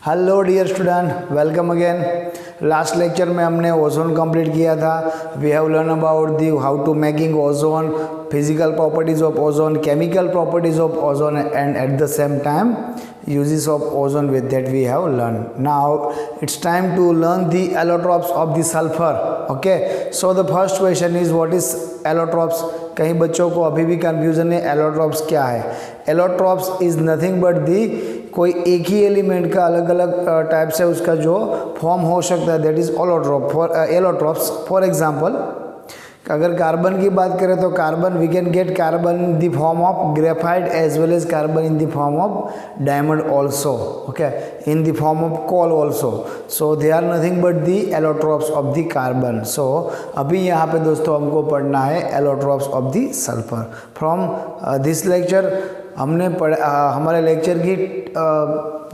Hello dear student, welcome again. Last lecture में हमने ozone complete किया था। We have learn about the how to making ozone, physical properties of ozone, chemical properties of ozone and at the same time uses of ozone with that we have learned. Now it's time to learn the allotropes of the sulfur. Okay, so the first question is what is allotropes? कई बच्चों को अभी भी confusion है allotropes क्या है। allotropes is nothing but the कोई एक ही एलिमेंट का अलग अलग टाइप से उसका जो फॉर्म हो सकता है, that is allotropes. For example अगर कार्बन की बात करें तो carbon we can get carbon in the form of graphite as well as carbon in the form of diamond also, okay, in the form of coal also. So they are nothing but the allotropes of the carbon. So अभी यहाँ पे दोस्तों हमको पढ़ना है allotropes of the sulphur. From this lecture हमने हमारे lecture की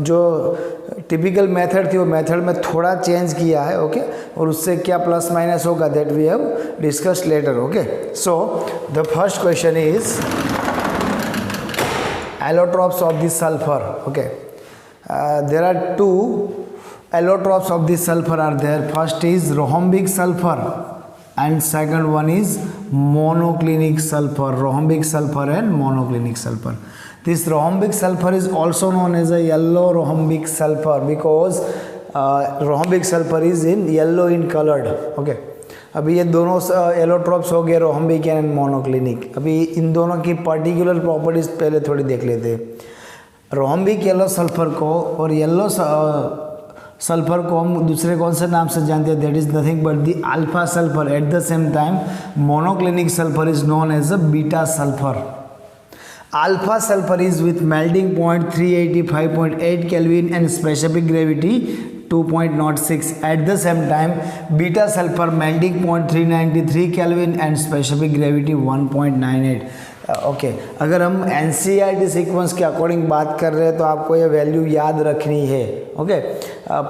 जो टिपिकल मेथड थी वो मेथड में थोड़ा चेंज किया है, ओके, और उससे क्या प्लस माइनस होगा that we have discussed later. Okay, so the first question is allotropes of the sulfur. Okay, there are two allotropes of the sulfur are there. First is rhombic sulfur and second one is monoclinic sulfur. Rhombic sulfur and monoclinic sulfur. This rhombic sulfur is also known as a yellow rhombic sulfur because rhombic sulfur is in yellow in colored. Okay, अभी ये दोनों allotropes हो गए, रोहम्बिक and monoclinic. अभी इन दोनों की particular properties पहले थोड़ी देख लेते हैं. रोहम्बिक येलो सल्फर को और येलो सल्फर को हम दूसरे कौन से नाम से जानते हैं, that is nothing but the alpha sulphur. At the same time monoclinic sulphur is known as a beta sulphur. Alpha sulfur is with melting point 385.8 Kelvin and specific gravity 2.06. At the same time, beta sulfur melting point 393 Kelvin and specific gravity 1.98. Okay, अगर हम NCERT sequence के according बात कर रहे हैं तो आपको ये वैल्यू याद रखनी है. ओके,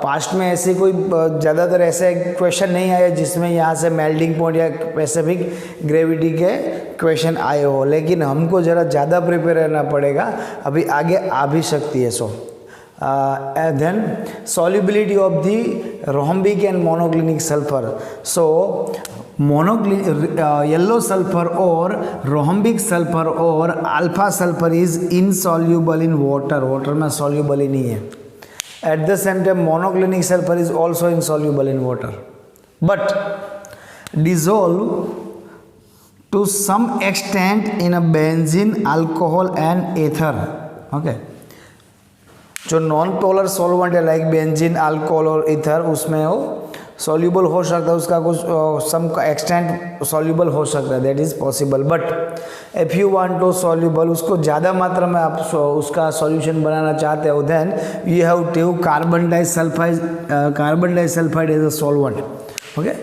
पास्ट में ऐसे कोई ज़्यादातर ऐसे क्वेश्चन नहीं आए जिसमें यहाँ से मेल्टिंग पॉइंट या स्पेसिफिक ग्रेविटी के क्वेश्चन आए हो, लेकिन हमको ज़रा ज़्यादा प्रिपेयर रहना पड़ेगा, अभी आगे आ भी सकती है. सो then solubility of the rhombic and monoclinic sulfur. So yellow sulfur or rhombic sulfur or alpha sulfur is insoluble in water. water में soluble ही नहीं है. At the same time monoclinic sulfur is also insoluble in water but dissolve to some extent in a benzene, alcohol and ether. Okay, जो non polar solvent है like benzene, alcohol और ether, उसमें वो soluble हो सकता है, उसका कुछ सम एक्सटेंट सॉल्यूबल हो सकता है, that is possible. But if you want to soluble, उसको ज़्यादा मात्रा में आप उसका सॉल्यूशन बनाना चाहते हो, then you have to carbon disulphide as a solvent. Okay,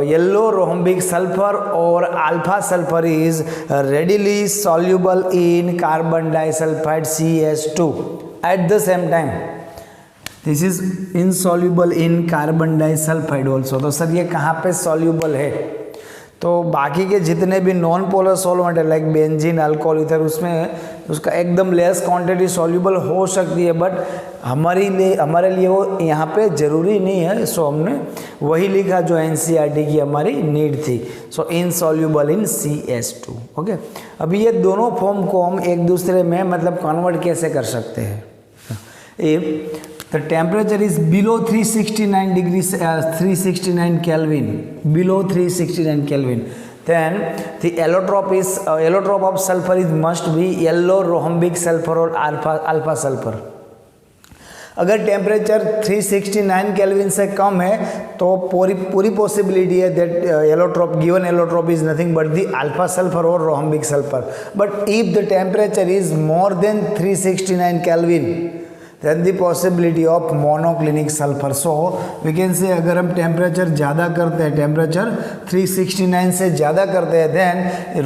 yellow rhombic sulfur or alpha sulfur is readily soluble in carbon disulfide CH2. At the same time this is insoluble in carbon disulfide also. तो sir ये कहाँ पे soluble है? तो बाकी के जितने भी नॉन पोलर सॉल्वेंट है लाइक बेंजीन, अल्कोहल, इधर उसमें उसका एकदम लेस क्वांटिटी सॉल्यूबल हो सकती है, बट हमारे लिए वो यहाँ पे ज़रूरी नहीं है. सो हमने वही लिखा जो NCERT की हमारी नीड थी. सो इनसॉल्यूबल इन CH2. ओके, अभी ये दोनों फॉर्म को हम एक दूसरे में मतलब कन्वर्ट कैसे कर सकते हैं. If the temperature is below 369 degrees 369 Kelvin, below 369 Kelvin, then the allotrope of sulfur is must be yellow rhombic sulfur or alpha sulfur. अगर टेम्परेचर 369 केल्विन से कम है तो पूरी पॉसिबिलिटी है that given allotrope is nothing but the alpha sulphur और rhombic sulphur. But if the temperature is more than 369 kelvin then the possibility of monoclinic sulfur. So we can say अगर हम temperature ज़्यादा करते हैं, temperature 369 से ज़्यादा करते हैं, then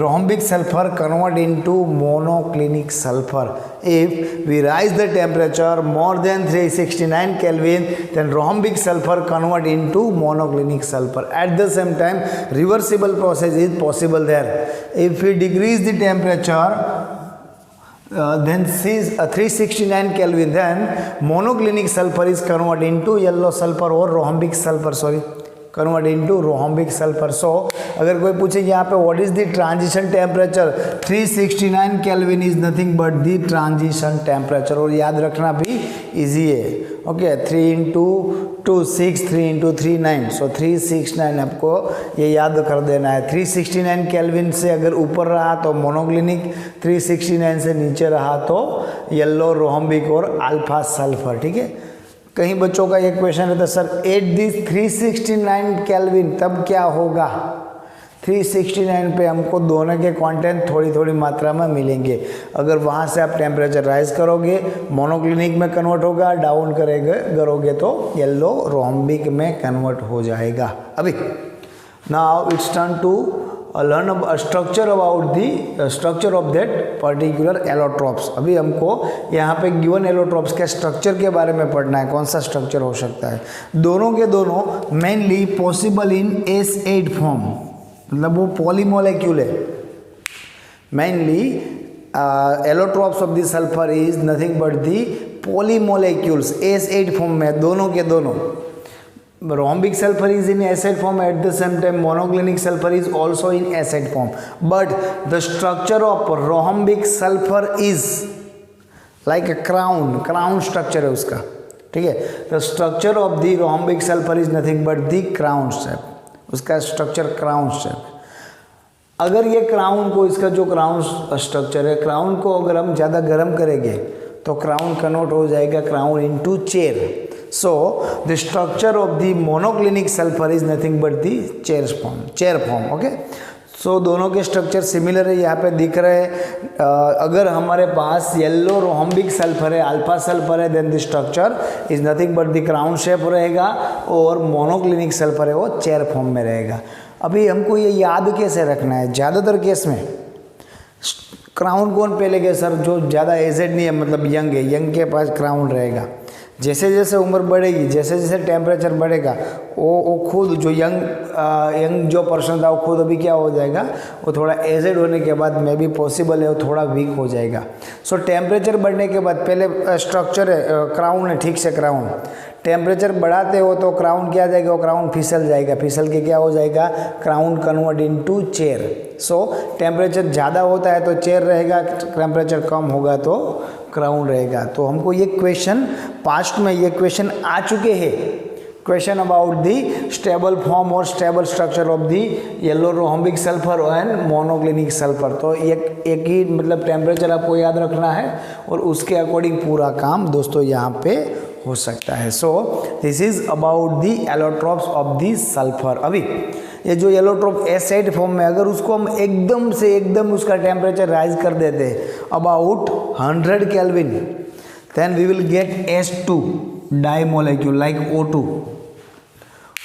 rhombic sulfur convert into monoclinic sulfur. If we rise the temperature more than 369 Kelvin, then rhombic sulfur convert into monoclinic sulfur. At the same time, reversible process is possible there. If we decrease the temperature then 369 Kelvin, then monoclinic sulfur is converted into yellow sulfur or rhombic sulfur, convert into rhombic sulfur. So अगर कोई पूछे यहाँ पे what is the transition temperature, 369 Kelvin is nothing but the transition temperature, और याद रखना भी easy है. ओके 3 into 2 6, 3 into 3 9, so 369 आपको ये याद कर देना है. 369 केल्विन से अगर ऊपर रहा तो मोनोक्लिनिक, 369 से नीचे रहा तो येलो, रोहम्बिक और अल्फा सल्फर. ठीक है. कहीं बच्चों का ये क्वेश्चन रहता है सर एट दिस 369 केल्विन तब क्या होगा. 369 पे हमको दोनों के कंटेंट थोड़ी थोड़ी मात्रा में मिलेंगे. अगर वहाँ से आप टेम्परेचर राइज करोगे मोनोक्लिनिक में कन्वर्ट होगा, डाउन करोगे तो येलो रोहम्बिक में कन्वर्ट हो जाएगा. अभी now it's turn to learn structure about the structure of that particular allotropes. अभी हमको यहाँ पे गिवन एलोट्रॉप्स के स्ट्रक्चर के बारे में पढ़ना है. कौन सा स्ट्रक्चर हो सकता है. दोनों के दोनों mainly possible in S8 form, मतलब वो पॉलीमोलेक्यूल है. Mainly allotropes of the sulphur is nothing but the polymolecules. S8 form में दोनों के दोनों. Rhombic sulfur is in acid form, at the same time monoclinic sulfur is also in acid form, but the structure of rhombic sulfur is like a crown structure है उसका. ठीक है. the structure of the rhombic sulfur is nothing but the crown shape. उसका structure crown shape. अगर ये crown को, इसका जो क्राउन स्ट्रक्चर है, क्राउन को अगर हम ज़्यादा गर्म करेंगे तो क्राउन कन्वर्ट हो जाएगा crown into chair. So the structure of the monoclinic sulfur is nothing but the chair form. Okay. So दोनों के स्ट्रक्चर सिमिलर है, यहाँ पे दिख रहे हैं. अगर हमारे पास येलो रोहम्बिक सल्फर है, अल्फा सल्फर है, then the structure is nothing but the crown shape रहेगा, और मोनोक्लिनिक सल्फर है वो चेयर फॉर्म में रहेगा. अभी हमको ये याद कैसे रखना है. ज़्यादातर केस में क्राउन कौन पहले सर, जो ज़्यादा एजेड नहीं है, मतलब यंग है, यंग के पास क्राउन रहेगा. जैसे जैसे उम्र बढ़ेगी, जैसे जैसे टेम्परेचर बढ़ेगा, वो खुद जो यंग जो पर्सन था वो खुद अभी क्या हो जाएगा, वो थोड़ा एजेड होने के बाद मे भी पॉसिबल है वो थोड़ा वीक हो जाएगा. सो टेम्परेचर बढ़ने के बाद पहले स्ट्रक्चर है, क्राउन है, ठीक से क्राउन. टेम्परेचर बढ़ाते हो तो क्राउन क्या जाएगा, वो क्राउन फिसल जाएगा, फिसल के क्या हो जाएगा, क्राउन कन्वर्ट इनटू चेयर. सो टेम्परेचर ज़्यादा होता है तो चेयर रहेगा, टेम्परेचर कम होगा तो क्राउन रहेगा. तो हमको ये क्वेश्चन पास्ट में ये क्वेश्चन आ चुके हैं, question about the stable form और stable structure of the yellow rhombic sulphur and monoclinic sulphur. तो एक ही मतलब टेम्परेचर आपको याद रखना है और उसके अकॉर्डिंग पूरा काम दोस्तों यहाँ पे हो सकता है. सो this is about the allotropes of the sulphur. अभी ये जो एलोट्रॉप एसिड फॉर्म में, अगर उसको हम एकदम से एकदम उसका टेम्परेचर राइज कर देते about 100 kelvin, then we will get H2 di molecule like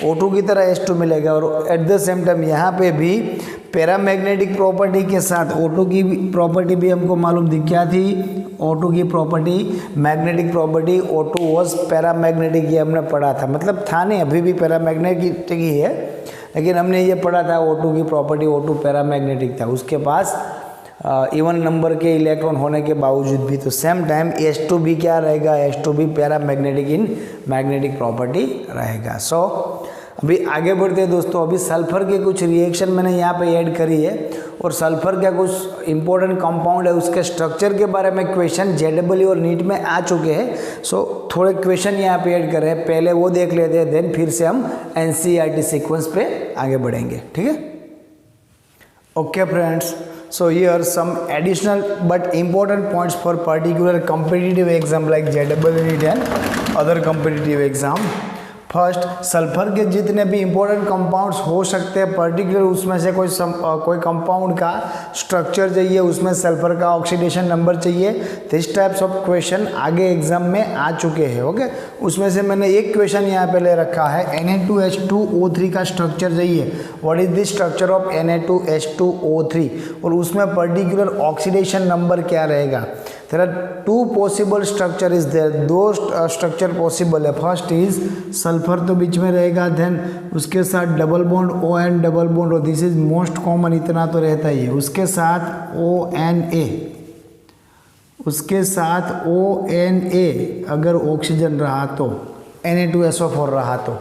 O2 की तरह H2 मिलेगा. और एट द सेम टाइम यहाँ पे भी पैरामैग्नेटिक प्रॉपर्टी के साथ O2 की प्रॉपर्टी भी हमको मालूम थी. क्या थी O2 की property, magnetic property. O2 was paramagnetic, ये हमने पढ़ा था, मतलब था नहीं, अभी भी पैरामैग्नेटिक ही है, लेकिन हमने ये पढ़ा था O2 की प्रॉपर्टी, O2 पैरामैग्नेटिक था, उसके पास इवन नंबर के इलेक्ट्रॉन होने के बावजूद भी. तो सेम टाइम H2 भी क्या रहेगा, H2 भी पैरामैग्नेटिक इन मैग्नेटिक प्रॉपर्टी रहेगा. सो अभी आगे बढ़ते हैं दोस्तों. अभी सल्फर के कुछ रिएक्शन मैंने यहाँ पे ऐड करी है, और सल्फर का कुछ इंपॉर्टेंट कंपाउंड है, उसके स्ट्रक्चर के बारे में क्वेश्चन JEE और नीट में आ चुके हैं. सो थोड़े क्वेश्चन यहाँ पे ऐड कर रहे हैं, पहले वो देख लेते हैं, देन फिर से हम NCERT सीक्वेंस पे आगे बढ़ेंगे. ठीक है. Okay friends, so here some additional but important points for particular competitive exam like JEE NEET and other competitive exam. First, sulphur के जितने भी इंपॉर्टेंट कंपाउंड्स हो सकते हैं पर्टिकुलर, उसमें से कोई कंपाउंड का स्ट्रक्चर चाहिए, उसमें सल्फर का ऑक्सीडेशन नंबर चाहिए. दिस टाइप्स ऑफ क्वेश्चन आगे एग्जाम में आ चुके हैं. ओके. उसमें से मैंने एक क्वेश्चन यहाँ पे ले रखा है, Na2H2O3 का स्ट्रक्चर चाहिए. What is the structure of Na2H2O3, और उसमें पर्टिकुलर ऑक्सीडेशन नंबर क्या रहेगा. There are two possible structure is there, दो स्ट्रक्चर पॉसिबल है. फर्स्ट इज सल्फर तो बीच में रहेगा, देन उसके साथ double bond ON double bond, और दिस इज मोस्ट कॉमन, इतना तो रहता ही है. उसके साथ ONA, उसके साथ ONA अगर ऑक्सीजन रहा तो Na2SO4 रहा तो,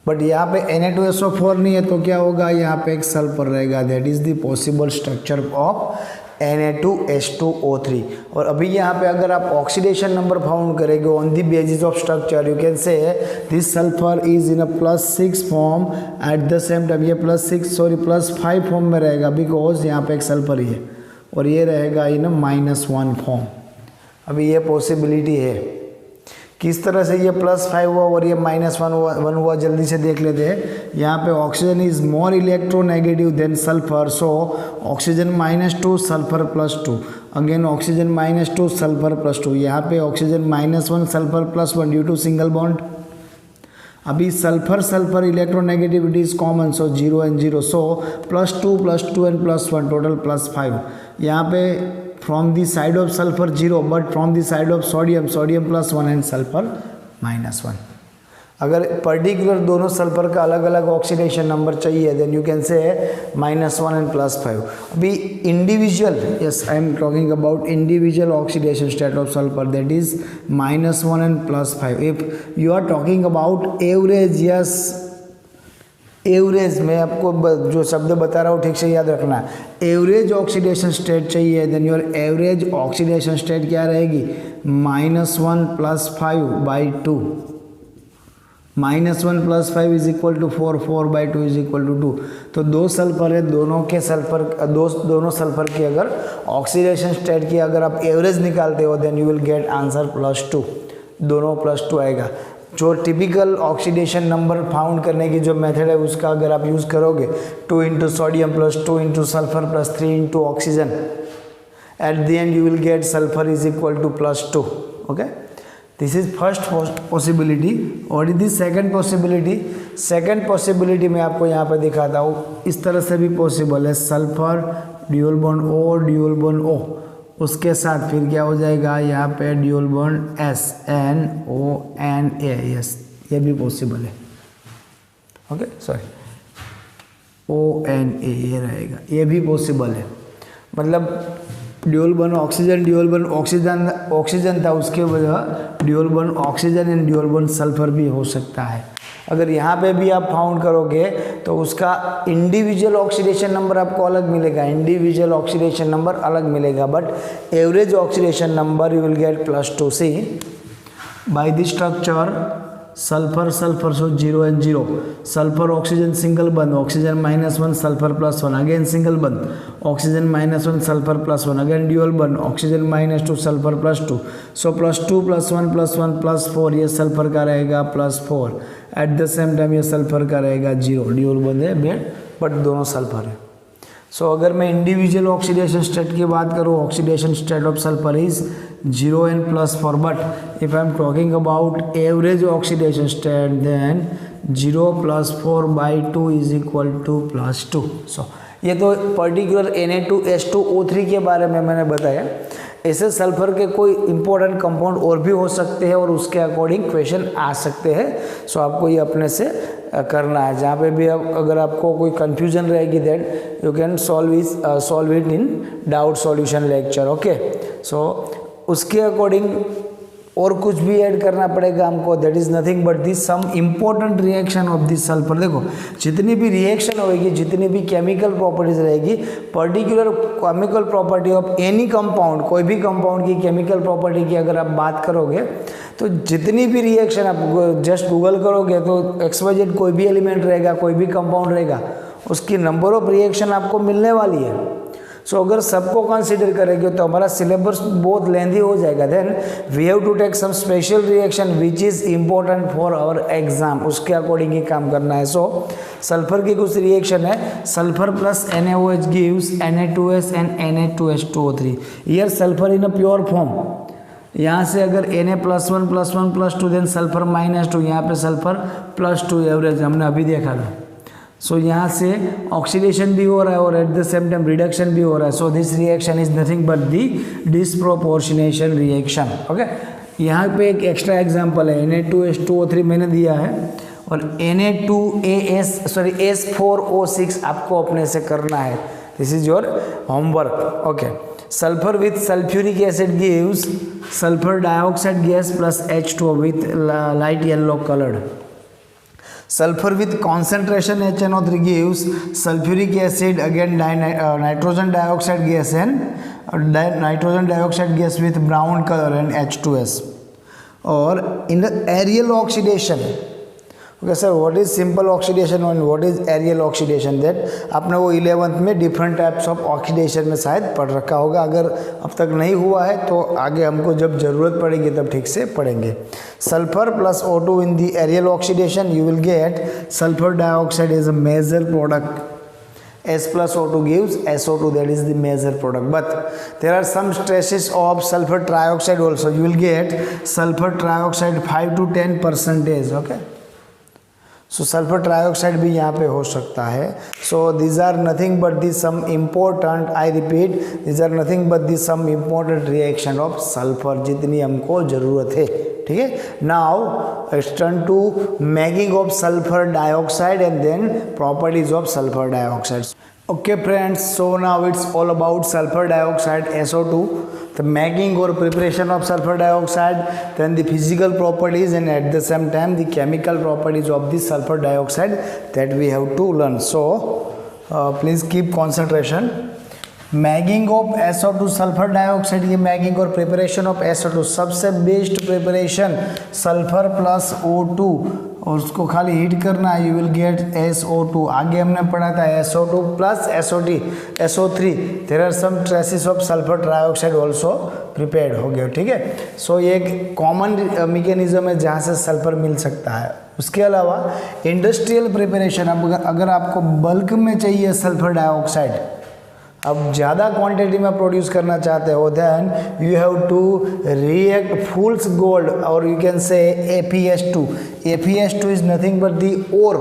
बट यहाँ पे Na2SO4 नहीं है तो क्या होगा, यहाँ पे एक सल्फर रहेगा। That is the possible structure of Na2H2O3। और अभी यहाँ पे अगर आप ऑक्सीडेशन नंबर फाउंड करेंगे on the basis of structure, you can से this sulphur is in a +6 form eight the same time, ये +5 फॉर्म में रहेगा बिकॉज यहाँ पे एक सल्फर ही है, और ये रहेगा इन -1 फॉर्म। अभी ये पॉसिबिलिटी है। किस तरह से ये +5 हुआ और ये -1 हुआ, जल्दी से देख लेते हैं। यहाँ पे oxygen is more electronegative than sulphur, so oxygen -2 sulphur +2, again oxygen -2 sulphur +2, यहाँ पे oxygen -1 sulphur +1 due to single bond. अभी sulphur electronegativity is common, so 0 and 0, so +2 +2 and +1 total +5। यहाँ पे from the side of sulphur 0 but from the side of sodium +1 and sulphur -1। अगर particular दोनों sulphur का अलग अलग ऑक्सीडेशन नंबर चाहिए then you can say -1 and +5। अभी individual, yes I am talking about individual oxidation state of sulphur, that is -1 and +5। If you are talking about average, yes average, मैं आपको जो शब्द बता रहा हूँ ठीक से याद रखना, एवरेज ऑक्सीडेशन स्टेट चाहिए then your average oxidation state क्या रहेगी, -1 +5/2, -1 +5 is equal to 4, 4/2 is equal to 2। तो दो सल्फर है, दोनों सल्फर की अगर ऑक्सीडेशन स्टेट की अगर आप एवरेज निकालते हो then you will get answer +2, दोनों +2 आएगा। जो टिपिकल ऑक्सीडेशन नंबर फाउंड करने की जो मेथड है उसका अगर आप यूज़ करोगे 2 × sodium +2 × sulphur +3 × oxygen, at the end you will get sulphur is equal to +2। Okay, this is first possibility. और is the second possibility, second possibility मैं आपको यहाँ पे दिखाता हूँ, इस तरह से भी पॉसिबल है। Sulphur dual bond O dual bond O, उसके साथ फिर क्या हो जाएगा, यहाँ पे ड्यूल बॉन्ड SNONA, यस ये भी पॉसिबल है। ओके सॉरी ONA ये रहेगा, ये भी पॉसिबल है। मतलब ड्यूल बॉन्ड ऑक्सीजन था, उसके वजह dual bond oxygen and dual bond sulphur भी हो सकता है। अगर यहाँ पे भी आप फाउंड करोगे तो उसका इंडिविजुअल ऑक्सीडेशन नंबर आपको अलग मिलेगा, इंडिविजुअल ऑक्सीडेशन नंबर अलग मिलेगा, but average oxidation number you will get +2। See by the structure sulphur so 0 and 0, sulphur oxygen single bond, oxygen -1 sulphur +1, again single bond, oxygen -1 sulphur +1, again dual bond, oxygen -2 sulphur +2, so +2 +1 +1 +4, ये sulphur का रहेगा +4। At the same time ये sulphur का रहेगा 0, dual बंद है bed but दोनों sulphur है। सो अगर मैं इंडिविजुअल ऑक्सीडेशन स्टेट की बात करूँ, oxidation state of sulphur is 0 and +4, but if I am talking about average oxidation state then 0 + 4/2 is equal to +2। So ये तो पर्टिकुलर Na2H2O3 के बारे में मैंने बताया। ऐसे सल्फर के कोई इंपॉर्टेंट कंपाउंड और भी हो सकते हैं और उसके अकॉर्डिंग क्वेश्चन आ सकते हैं। सो आपको ये अपने से करना है। जहाँ पे भी अगर आपको कोई कंफ्यूजन रहेगी then you can solve it in doubt solution lecture. Okay, so उसके अकॉर्डिंग और कुछ भी ऐड करना पड़ेगा हमको, that is nothing but this some important reaction of this sulphur. देखो जितनी भी रिएक्शन होगी, जितनी भी केमिकल प्रॉपर्टीज रहेगी, particular chemical property of any compound, कोई भी कंपाउंड की केमिकल प्रॉपर्टी की अगर आप बात करोगे तो जितनी भी रिएक्शन आप जस्ट गूगल करोगे तो XYZ कोई भी एलिमेंट रहेगा, कोई भी कंपाउंड रहेगा, उसकी नंबर ऑफ रिएक्शन आपको मिलने वाली है। सो अगर सबको कंसीडर करेंगे तो हमारा सिलेबस बहुत लेंथी हो जाएगा। Then we have to take some special reaction which is important for our exam, उसके अकॉर्डिंग ही काम करना है। सो सल्फर की कुछ रिएक्शन है, sulphur plus NaOH gives Na2S and Na2H2O3। Here sulphur in a pure form, यहाँ से अगर Na +1 +1 +2 देन सल्फर -2, यहाँ पे सल्फर +2 एवरेज हमने अभी देखा था। सो यहाँ से ऑक्सीडेशन भी हो रहा है और eight the same time reduction भी हो रहा है। So this reaction is nothing but the disproportionation reaction. Okay, यहाँ पे एक एक्स्ट्रा एग्जांपल है, Na2H2O3 मैंने दिया है और S4O6 आपको अपने से करना है। This is your homework. Okay, sulfur with sulfuric acid gives sulfur dioxide gas plus H2O with light yellow colored. Sulfur with concentration HNO3 gives sulfuric acid, again nitrogen dioxide gas and nitrogen dioxide gas with brown color and H2S. Or in the aerial oxidation, okay sir, what is simple oxidation and what is aerial oxidation? That आपने वो 11th में different types of oxidation में शायद पढ़ रखा होगा. अगर अब तक नहीं हुआ है तो आगे हमको जब ज़रूरत पड़ेगी तब ठीक से पढ़ेंगे. Sulfur plus O2 in the aerial oxidation, you will get sulfur dioxide is a major product. S plus O2 gives SO2, that is the major product. But there are some stresses of sulfur trioxide also. You will get sulfur trioxide 5 to 10%. Okay. So sulfur trioxide भी यहाँ पे हो सकता है. So these are nothing but the some important, I repeat, these are nothing but the some important reaction of sulfur जितनी हमको ज़रूरत है. ठीक है. Now let's turn to making of sulfur dioxide and then properties of sulfur dioxide. Okay friends, so now it's all about sulfur dioxide, SO2, the making or preparation of sulfur dioxide, then the physical properties and at the same time the chemical properties of the sulfur dioxide that we have to learn. So please keep concentration. Making of SO2 sulphur dioxide, ये making और preparation of SO2 सबसे best preparation sulphur plus O2 और उसको खाली heat करना है. You will get SO2. आगे हमने पढ़ा था SO2 plus SO3. There are some traces of sulphur trioxide also prepared हो गया. ठीक है. सो ये एक कॉमन मैकेनिज्म है जहाँ से सल्फर मिल सकता है. उसके अलावा इंडस्ट्रियल प्रिपरेशन, अब अगर आपको बल्क में चाहिए सल्फर डाइऑक्साइड, अब ज़्यादा क्वांटिटी में प्रोड्यूस करना चाहते हो, then you have to react fool's gold और you can say ApS2. ApS2 is nothing but the ore.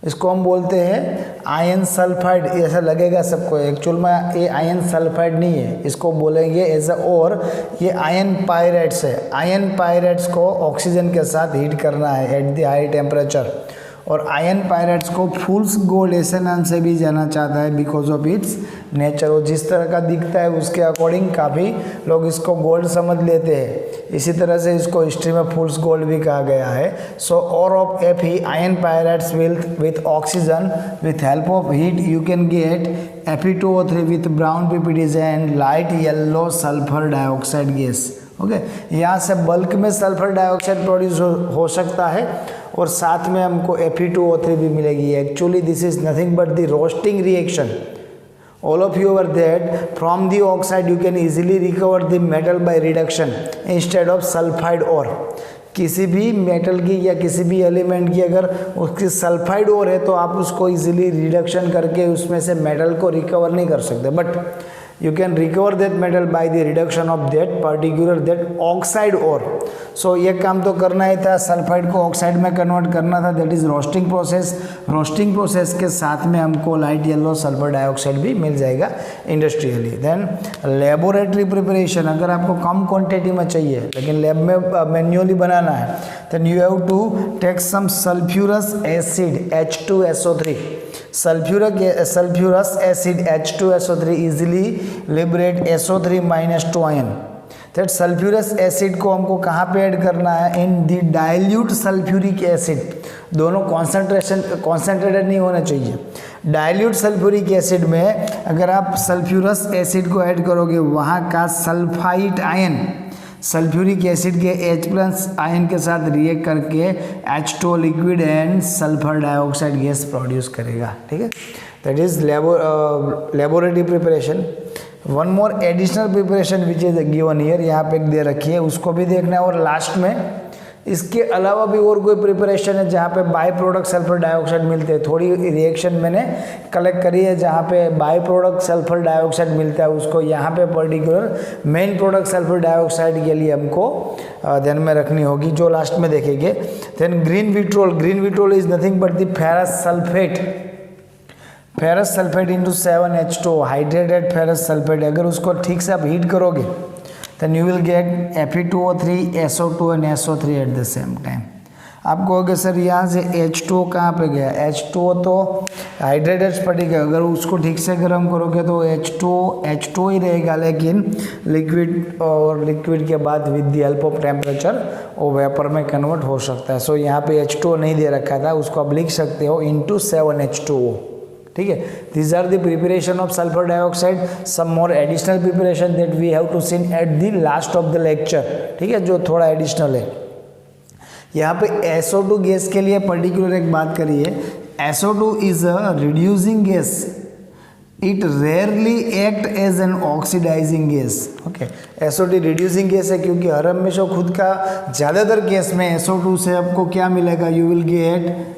इसको हम बोलते हैं आयन सल्फाइड. ऐसा लगेगा सबको, एक्चुअल में ये आयन सल्फाइड नहीं है, इसको बोलेंगे एज अ ओर. ये आयन पायरेट्स है. आयन पायरेट्स को ऑक्सीजन के साथ हीट करना है एट द हाई टेम्परेचर. और आयन पायरेट्स को फूल्स गोल्ड ऐसे नाम से भी जाना चाहता है बिकॉज ऑफ इट्स नेचर. वो जिस तरह का दिखता है उसके अकॉर्डिंग काफ़ी लोग इसको गोल्ड समझ लेते हैं. इसी तरह से इसको हिस्ट्री में फूल्स गोल्ड भी कहा गया है. सो और of Fe ion pirates with oxygen with help of heat you can get Fe2O3 with brown PPDs and light yellow sulphur dioxide gas. Okay. यहाँ से बल्क में सल्फर डाइऑक्साइड प्रोड्यूस हो सकता है और साथ में हमको Fe2O3 भी मिलेगी. Actually this is nothing but the roasting reaction. All of you are that from the oxide you can easily recover the metal by reduction instead of sulfide ore. किसी भी मेटल की या किसी भी एलिमेंट की अगर उसकी सल्फाइड ओर है तो आप उसको इजीली रिडक्शन करके उसमें से मेटल को रिकवर नहीं कर सकते. But you can recover that metal by the reduction of that particular that oxide ore. So ये काम तो करना ही था, सल्फाइड को ऑक्साइड में कन्वर्ट करना था, that is roasting process. Roasting process के साथ में हमको लाइट येलो सल्फर डाइऑक्साइड भी मिल जाएगा इंडस्ट्रियली. देन लेबोरेटरी प्रिपरेशन, अगर आपको कम क्वांटिटी में चाहिए लेकिन लैब में मैन्युअली बनाना है, then you have to take some sulphurous acid H2SO3. sulfurous acid H2SO3 easily liberate SO3 minus 2 ion. That sulphurous acid को हमको कहाँ पे ऐड करना है? इन दी डाइल्यूट सल्फ्यूरिक एसिड. दोनों कॉन्सेंट्रेटेड नहीं होना चाहिए. डाइल्यूट सल्फ्यूरिक एसिड में अगर आप सल्फ्यूरस एसिड को ऐड करोगे, वहाँ का सल्फाइट आयन सल्फ्यूरिक एसिड के H+ आयन के साथ रिएक्ट करके H2O liquid and sulphur dioxide gas produce करेगा. ठीक है. That is laboratory preparation. One more additional preparation which is given here, यहाँ पे दे रखी है, उसको भी देखना है. और लास्ट में इसके अलावा भी और कोई प्रिपरेशन है जहाँ पे बाई प्रोडक्ट सल्फर डाइऑक्साइड मिलते हैं. थोड़ी रिएक्शन मैंने कलेक्ट करी है जहाँ पे बाई प्रोडक्ट सल्फर डाइऑक्साइड मिलता है, उसको यहाँ पे particular main product sulphur dioxide के लिए हमको ध्यान में रखनी होगी, जो लास्ट में देखेंगे. Then green vitriol. Green vitriol is nothing but the ferrous sulphate into 7H2O, hydrated ferrous sulphate. अगर उसको ठीक से आप हीट करोगे then you will get Fe2O3, SO2 and SO3 at the same time. आप कहोगे सर यहाँ से H2O कहाँ पे गया, H2O तो हाइड्रेटेड स्फटिक है, अगर उसको ठीक से गर्म करोगे तो H2O ही रहेगा, लेकिन लिक्विड और लिक्विड के बाद with the help of temperature वो वेपर में कन्वर्ट हो सकता है। सो यहाँ पे H2O नहीं दे रखा था, उसको आप लिख सकते हो into 7H2O। ठीक है, these are the preparation of sulfur dioxide, some more additional preparation that we have to see at the last of the lecture। ठीक है, जो थोड़ा एडिशनल है। यहाँ पे SO2 गैस के लिए पर्टिकुलर एक बात करिए, SO2 is a reducing gas, it rarely act as an oxidising gas. Okay, SO2 reducing gas है क्योंकि हर हमेशा खुद का ज़्यादातर गैस में SO2 से आपको क्या मिलेगा, यू विल गेट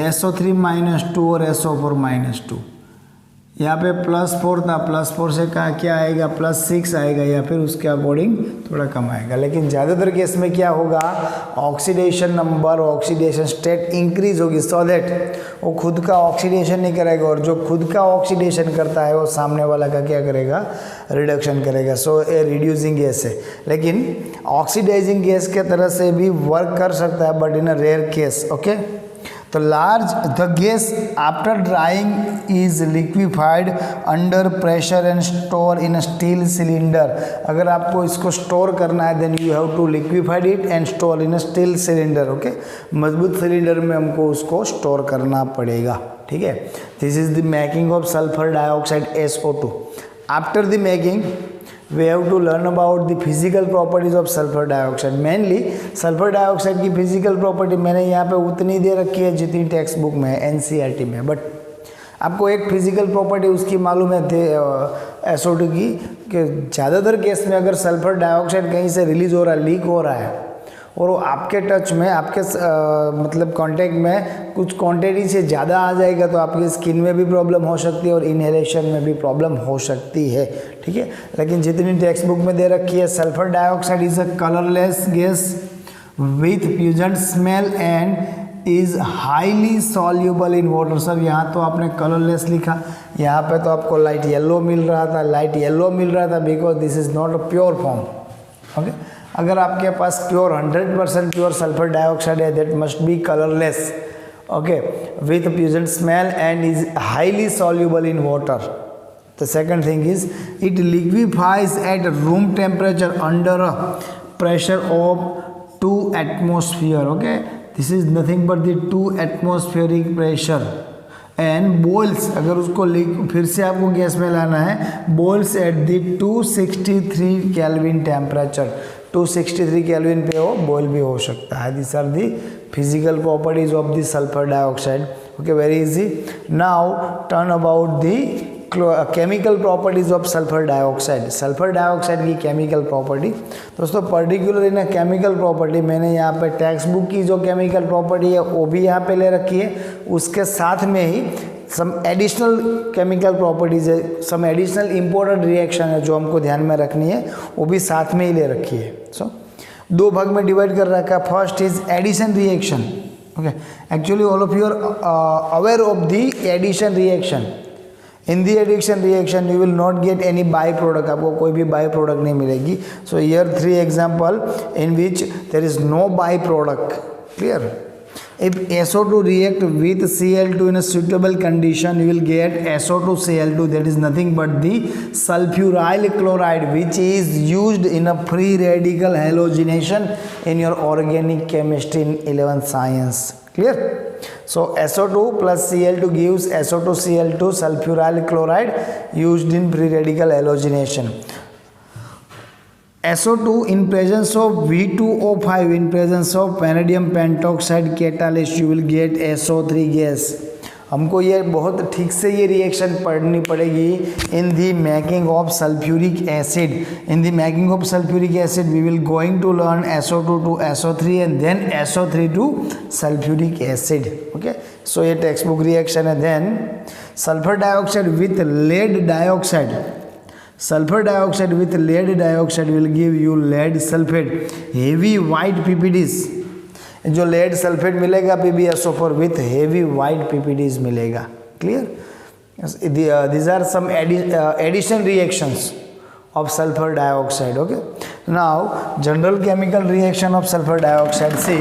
SO3-2 और SO4-2। यहाँ पे +4 था, +4 से कहा क्या आएगा, +6 आएगा, या फिर उसके अकॉर्डिंग थोड़ा कम आएगा। लेकिन ज़्यादातर केस में क्या होगा, oxidation number, oxidation state increase होगी, सो दैट वो खुद का ऑक्सीडेशन नहीं करेगा, और जो खुद का ऑक्सीडेशन करता है वो सामने वाला का क्या करेगा, रिडक्शन करेगा। सो ये रिड्यूसिंग गैस है, लेकिन ऑक्सीडाइजिंग गैस के तरह से भी वर्क कर सकता है, but in a rare case. Okay, तो the gas after drying is liquefied under pressure and store in steel cylinder. अगर आपको इसको स्टोर करना है then you have to liquefied it and store in steel cylinder. Okay, मजबूत cylinder में हमको उसको स्टोर करना पड़ेगा। ठीक है, this is the making of sulphur dioxide SO2। After the making we have to learn about the physical properties of sulfur dioxide। mainly sulfur dioxide की physical property मैंने यहाँ पे उतनी दे रखी है जितनी टेक्स्ट बुक में है, NCERT में, बट आपको एक फिजिकल प्रॉपर्टी उसकी मालूम है SO2 की, कि ज़्यादातर केस में अगर सल्फर डाइऑक्साइड कहीं से रिलीज हो रहा है, लीक हो रहा है, और वो आपके टच में, आपके मतलब कांटेक्ट में कुछ क्वांटिटी से ज़्यादा आ जाएगा तो आपकी स्किन में भी प्रॉब्लम हो सकती है और इनहेलेशन में भी प्रॉब्लम हो सकती है। ठीक है, लेकिन जितनी टेक्स्ट बुक में दे रखी है, sulphur dioxide is a colourless gas with pungent smell and is highly soluble in water. Sir यहाँ तो आपने कलरलेस लिखा, यहाँ पे तो आपको लाइट येलो मिल रहा था, because this is not a pure form. Okay, अगर आपके पास प्योर 100% प्योर सल्फर डाइऑक्साइड है, that must be colourless, okay, with pungent smell and is highly soluble in water. The second thing is it liquefies at room temperature under a pressure of 2 atmosphere। Okay, this is nothing but the 2 atmospheric pressure and boils. अगर उसको फिर से आपको gas में लाना है, boils at the 263 kelvin temperature. 263 kelvin पे वो बॉयल भी हो सकता है। This are the physical properties of the sulphur dioxide. Okay, very easy. Now turn about the chemical properties of sulphur dioxide. Sulphur dioxide की केमिकल प्रॉपर्टी दोस्तों, particular in chemical property मैंने यहाँ पे टेक्स्ट बुक की जो chemical property है वो भी यहाँ पे ले रखी है, उसके साथ में ही सम एडिशनल केमिकल प्रॉपर्टीज है, सम एडिशनल इंपॉर्टेंट रिएक्शन है जो हमको ध्यान में रखनी है, वो भी साथ में ही ले रखी है। सो 2 भाग में डिवाइड कर रखा है। First is addition reaction. Okay, actually all of you are aware of the addition reaction. In the addition reaction you will not get any by product, आपको कोई भी बाई प्रोडक्ट नहीं मिलेगी। So here 3 example in which there is no by product. Clear? If SO2 react with Cl2 in a suitable condition, you will get SO2Cl2, that is nothing but the sulfuryl chloride, which is used in a free radical halogenation in your organic chemistry in 11th science. Clear? So SO2 plus Cl2 gives SO2Cl2 sulfuryl chloride used in free radical halogenation. SO2 in presence of V2O5 in presence of vanadium pentoxide catalyst you will get SO3 gas। हमको ये बहुत ठीक से ये reaction पढ़नी पड़ेगी। In the making of sulphuric acid, in the making of sulphuric acid we will going to learn SO2 to SO3 and then SO3 to sulphuric acid. Okay, so ये text book reaction है। Then sulphur dioxide with lead dioxide, sulfur dioxide with lead dioxide will give you lead sulfate, heavy white PPDs। जो lead sulfate मिलेगा PbSO4 with heavy white PPDs मिलेगा। Clear? These are some addition reactions of sulfur dioxide। Okay, now general chemical reaction of sulfur dioxide। See,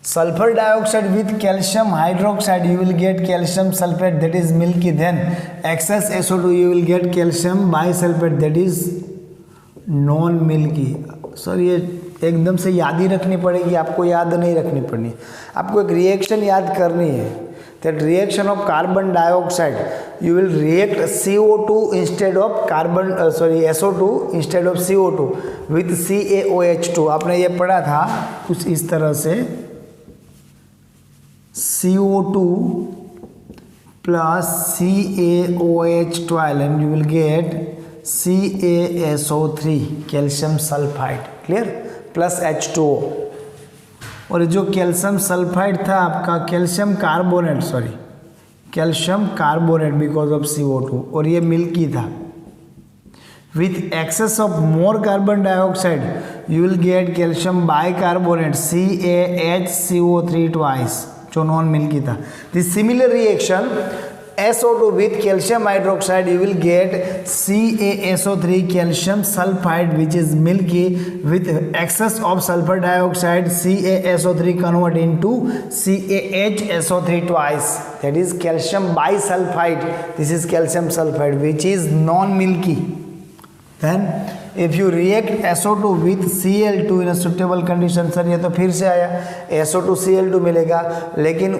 sulfur dioxide with calcium hydroxide, you will get calcium sulfate, that is milky. Then excess SO2, you will get calcium bisulfate, that is non milky. Sir ये एकदम से याद ही रखनी पड़ेगी, आपको याद नहीं रखनी पड़नी, आपको एक रिएक्शन याद करनी है. That reaction of carbon dioxide, you will react CO2 instead of SO2 instead of CO2 with CaOH2. आपने ये पढ़ा था कुछ इस तरह से, CO2 plus CaOH12 and you will get CaSO3 calcium sulfide, clear, plus H2O. और जो कैल्शियम सल्फाइड था आपका calcium carbonate because of CO2, और ये मिल्की था. With access of more carbon dioxide you will get calcium bicarbonate CaHCO3 twice, जो non milky था. This similar reaction SO2 with calcium hydroxide, you will get CaSO3 calcium sulfide which is milky, with excess of sulfur dioxide CaSO3 convert into CaHSO3 twice, that is calcium bisulfide. This is calcium sulfide which is non milky. Then if you react SO2 with Cl2 in a suitable condition, sir ये तो फिर से आया SO2 Cl2 मिलेगा, लेकिन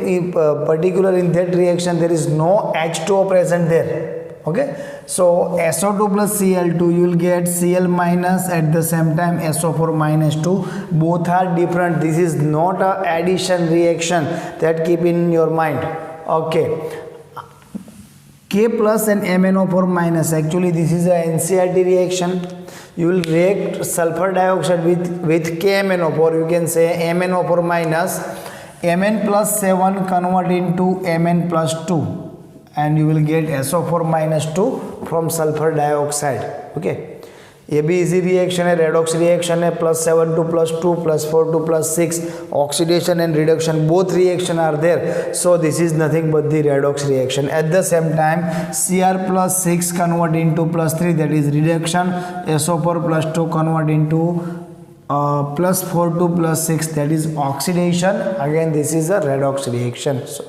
particular in that reaction there is no H2O present there. Okay, so SO2 plus Cl2 you will get Cl minus, at the same time SO4 minus 2. Both are different. This is not a addition reaction, that keep in your mind. Okay, K plus and MnO4 minus, actually this is a NCRT reaction. You will react sulfur dioxide with KMnO4, you can say MnO4 minus, Mn plus 7 convert into Mn plus 2 and you will get SO4 minus 2 from sulfur dioxide. Okay, ये भी easy reaction है, redox reaction है, +7 to +2 +4 to +6, oxidation and reduction, both reaction are there, so this is nothing but the redox reaction. At the same time Cr+6 convert into +3, that is reduction, SO4 +2 convert into +4 to +6, that is oxidation. Again this is a redox reaction. So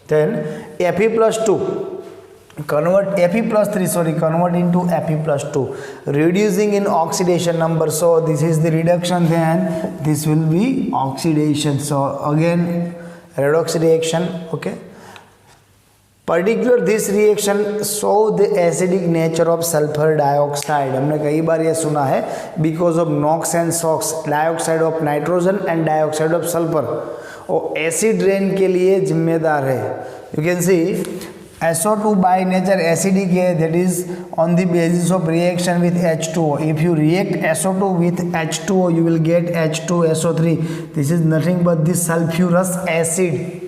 then Fe+2 convert convert into Fe+2, reducing in oxidation number, so this is the reduction, then this will be oxidation. So again redox reaction. Okay, particular this reaction show the acidic nature of sulfur dioxide. हमने कई बार ये सुना है, because of NOx and SOx, dioxide of nitrogen and dioxide of sulfur, और acid rain के लिए जिम्मेदार है. You can see SO2 by nature acidic है, that is on the basis of reaction with H2O. If you react SO2 with H2O, you will get H2SO3. This is nothing but the sulfurous acid.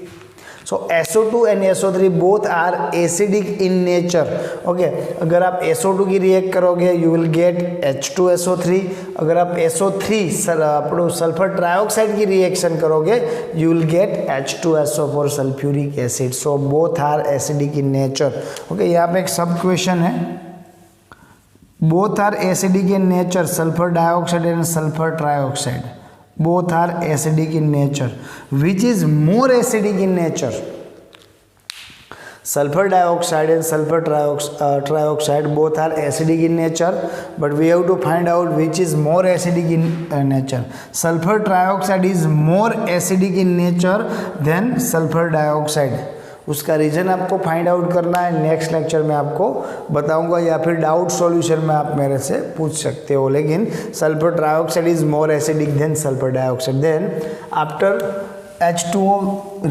So SO2 and SO3 both are acidic in nature. Okay, अगर आप SO2 की react करोगे you will get H2SO3. अगर आप SO3 sulphur trioxide की reaction करोगे you will get H2SO4 sulphuric acid. So both are acidic in nature. Okay, यहाँ पे एक सब क्वेश्चन है, both are acidic in nature, sulfur dioxide and sulfur trioxide. Both are acidic in nature. Which is more acidic in nature? Sulfur dioxide and sulfur trioxide both are acidic in nature, but we have to find out which is more acidic in nature. Sulfur trioxide is more acidic in nature than sulfur dioxide. उसका reason आपको find out करना है, next lecture में आपको बताऊंगा, या फिर doubt solution में आप मेरे से पूछ सकते हो. लेकिन sulphur trioxide is more acidic than sulphur dioxide. Then after H2O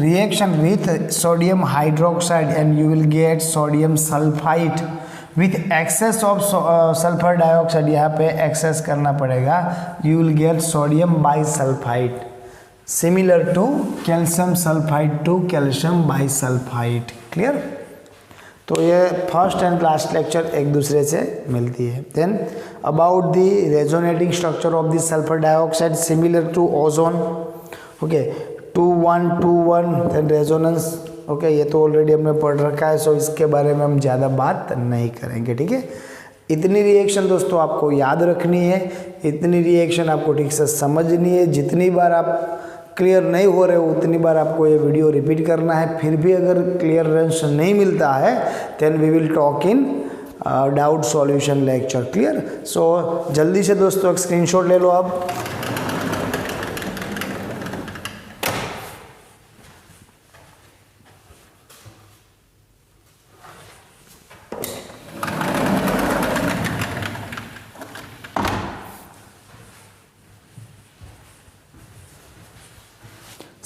reaction with sodium hydroxide and you will get sodium sulfite with excess of sulfur dioxide, यहाँ पे excess करना पड़ेगा, you will get sodium bisulfite. Similar to calcium sulfide to calcium bisulfite. Clear? तो ये first and last lecture एक दूसरे से मिलती है. Then about the resonating structure of the sulphur dioxide similar to ozone. Okay, 2-1-2-1 then resonance. Okay, ये तो already हमने पढ़ रखा है, सो इसके बारे में हम ज़्यादा बात नहीं करेंगे. ठीक है, इतनी रिएक्शन दोस्तों आपको याद रखनी है, इतनी रिएक्शन आपको ठीक से समझनी है. जितनी बार आप क्लियर नहीं हो रहे हो उतनी बार आपको ये वीडियो रिपीट करना है। फिर भी अगर क्लियरेंस नहीं मिलता है then we will talk in doubt solution lecture. Clear? So जल्दी से दोस्तों एक स्क्रीनशॉट ले लो आप।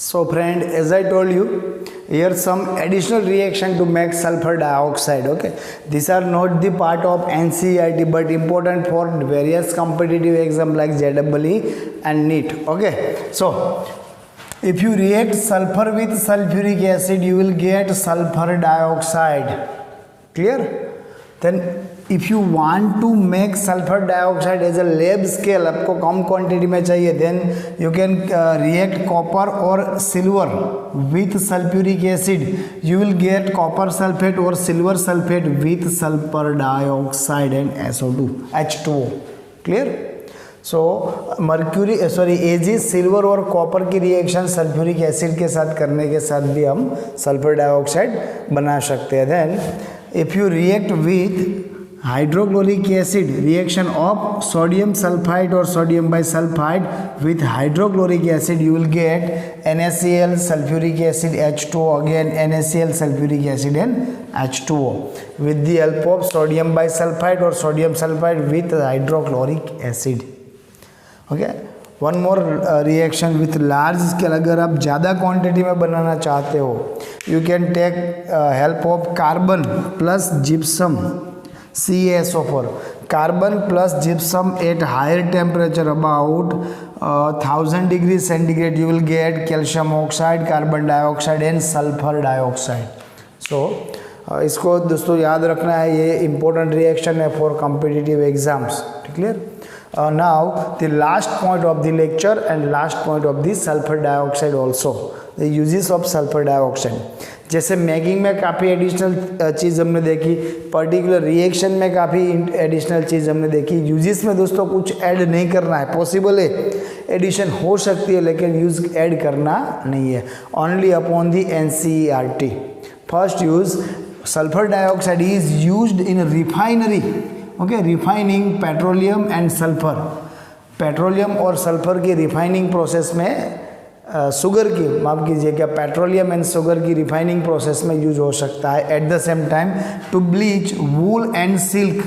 So friend, as I told you, here some additional reaction to make sulfur dioxide. Okay, these are not the part of NCERT but important for various competitive exam like JEE and NEET. Okay, so if you react sulfur with sulfuric acid, you will get sulfur dioxide. Clear? Then if you want to make sulfur dioxide as a lab scale, आपको कम quantity में चाहिए, then you can react copper or silver with sulfuric acid. You will get copper sulfate or silver sulfate with sulfur dioxide and SO2 H2O. Clear? So mercury Ag silver और copper की reaction sulphuric acid के साथ करने के साथ भी हम sulphur dioxide बना सकते हैं। Then if you react with hydrochloric acid, reaction of sodium sulphide और sodium bisulphide with hydrochloric acid, you will get NaCl sulphuric acid H2O, again NaCl sulphuric acid and H2O with the help of sodium bisulfide or sodium sulfide with hydrochloric acid. Okay, one more reaction with large scale, अगर आप ज़्यादा quantity में बनाना चाहते हो, you can take help of carbon plus gypsum CaSO4, carbon plus gypsum at higher temperature about 1000 degree centigrade, you will get calcium oxide, carbon dioxide and sulphur dioxide. So इसको दोस्तों याद रखना है, ये इंपॉर्टेंट रिएक्शन है for competitive exams. Clear? Now the last point of the lecture and last point of the sulfur dioxide also, the uses of sulfur dioxide। जैसे मैगिंग में काफ़ी एडिशनल चीज़ हमने देखी, पर्टिकुलर रिएक्शन में काफ़ी एडिशनल चीज़ हमने देखी। यूजेस में दोस्तों कुछ ऐड नहीं करना है, पॉसिबल है एडिशन हो सकती है लेकिन यूज ऐड करना नहीं है, only upon the NCERT। First use, sulphur dioxide is used in refinery. Okay, refining petroleum and sulphur, petroleum और सल्फर की रिफाइनिंग प्रोसेस में शुगर की, माफ कीजिए क्या, पेट्रोलियम एंड शुगर की रिफाइनिंग प्रोसेस में यूज हो सकता है। At the same time to bleach wool and silk,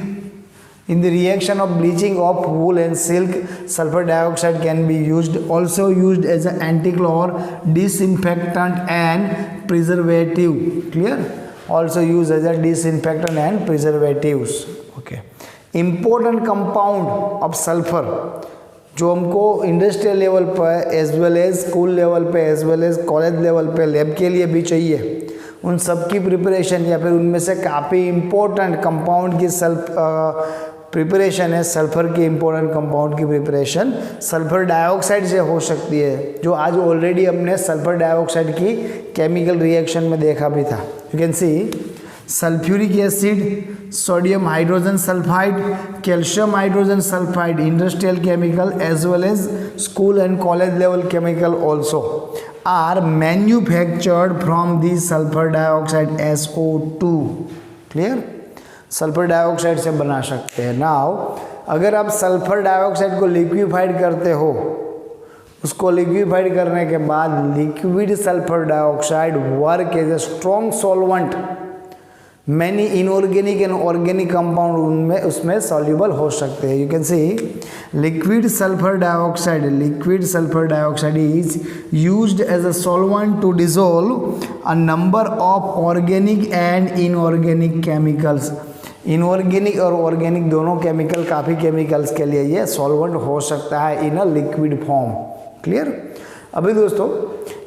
in the reaction of bleaching of wool and silk sulphur dioxide can be used, also used as a antichlor, disinfectant and preservative. Clear? Also use as a disinfectant and preservatives. Okay, important compound of sulphur जो हमको industrial level पर as well as school level पे as well as college level पे lab के लिए भी चाहिए, उन सब की प्रिपरेशन या फिर उनमें से काफ़ी इम्पोर्टेंट कंपाउंड की प्रिपरेशन है, सल्फर की इम्पोर्टेंट कंपाउंड की प्रिपरेशन सल्फर डाइऑक्साइड से हो सकती है, जो आज ऑलरेडी हमने सल्फर डाइऑक्साइड की केमिकल रिएक्शन में देखा भी था। You can see sulphuric acid, sodium hydrogen sulphide, calcium hydrogen sulphide, industrial chemical as well as school and college level chemical also are manufactured from the sulphur dioxide SO2। Clear? Sulphur dioxide से बना सकते हैं। Now अगर आप sulphur dioxide को liquefied करते हो, उसको लिक्विफाइड करने के बाद liquid sulphur dioxide work as a strong solvent, many inorganic and organic compound उनमें उसमें सॉल्युबल हो सकते हैं। You can see liquid sulphur dioxide is used as a solvent to dissolve a number of organic and inorganic chemicals. Inorganic और organic दोनों chemical, काफ़ी chemicals के लिए ये सॉल्वेंट हो सकता है in a liquid form. Clear? अभी दोस्तों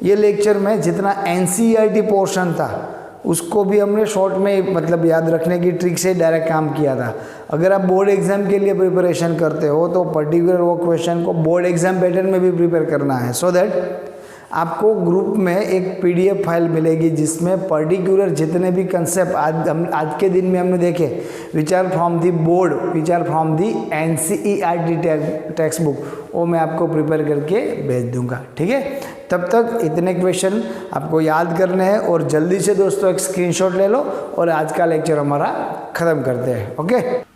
ये लेक्चर में जितना NCERT पोर्शन था उसको भी हमने शॉर्ट में मतलब याद रखने की ट्रिक से डायरेक्ट काम किया था। अगर आप बोर्ड एग्जाम के लिए प्रिपरेशन करते हो तो पर्टिकुलर वो क्वेश्चन को बोर्ड एग्जाम पैटर्न में भी प्रिपेयर करना है, सो दैट आपको ग्रुप में एक PDF फाइल मिलेगी जिसमें पर्टिकुलर जितने भी कंसेप्ट आज के दिन में हमने देखे, which are from the board, which are from the NCERT textbook, वो मैं आपको प्रिपेयर करके भेज दूंगा। ठीक है? तब तक इतने क्वेश्चन आपको याद करने हैं और जल्दी से दोस्तों एक स्क्रीनशॉट ले लो और आज का लेक्चर हमारा ख़त्म करते हैं। ओके।